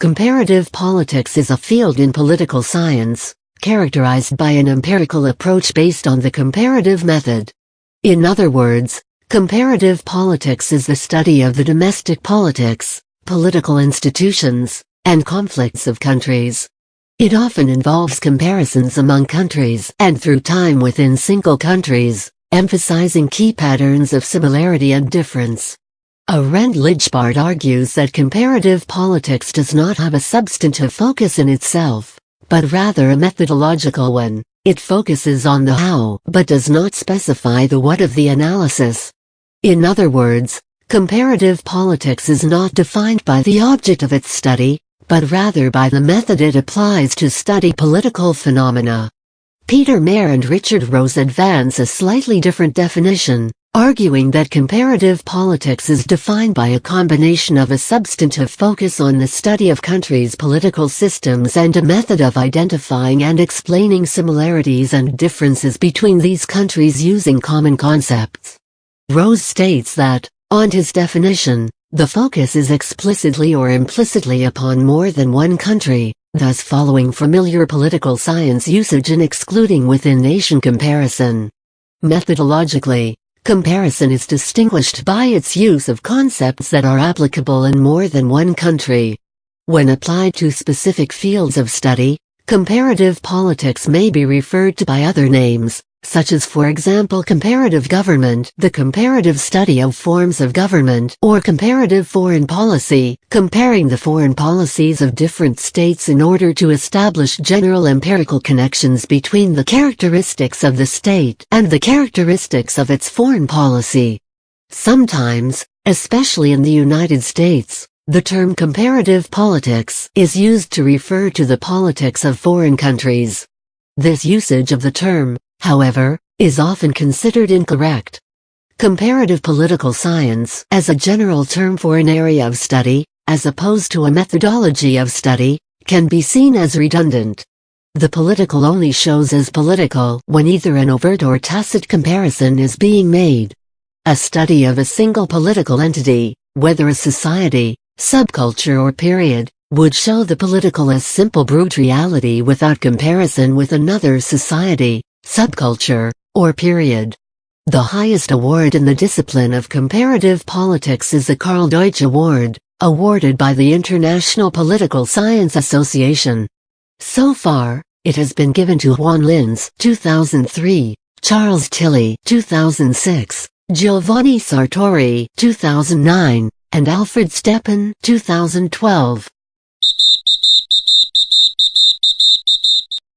Comparative politics is a field in political science, characterized by an empirical approach based on the comparative method. In other words, comparative politics is the study of the domestic politics, political institutions, and conflicts of countries. It often involves comparisons among countries and through time within single countries, emphasizing key patterns of similarity and difference. Arend Lijsgaard argues that comparative politics does not have a substantive focus in itself, but rather a methodological one. It focuses on the how but does not specify the what of the analysis. In other words, comparative politics is not defined by the object of its study, but rather by the method it applies to study political phenomena. Peter Mayer and Richard Rose advance a slightly different definition, arguing that comparative politics is defined by a combination of a substantive focus on the study of countries' political systems and a method of identifying and explaining similarities and differences between these countries using common concepts. Rose states that, on his definition, the focus is explicitly or implicitly upon more than one country, thus following familiar political science usage and excluding within-nation comparison. Methodologically, comparison is distinguished by its use of concepts that are applicable in more than one country. When applied to specific fields of study, comparative politics may be referred to by other names, such as for example comparative government, the comparative study of forms of government, or comparative foreign policy, comparing the foreign policies of different states in order to establish general empirical connections between the characteristics of the state and the characteristics of its foreign policy. Sometimes, especially in the United States, the term comparative politics is used to refer to the politics of foreign countries. This usage of the term, however, is often considered incorrect. Comparative political science, as a general term for an area of study, as opposed to a methodology of study, can be seen as redundant. The political only shows as political when either an overt or tacit comparison is being made. A study of a single political entity, whether a society, subculture or period, would show the political as simple brute reality without comparison with another society, subculture, or period. The highest award in the discipline of comparative politics is the Karl Deutsch Award, awarded by the International Political Science Association. So far, it has been given to Juan Linz, 2003, Charles Tilly, 2006, Giovanni Sartori, 2009, and Alfred Stepan, 2012.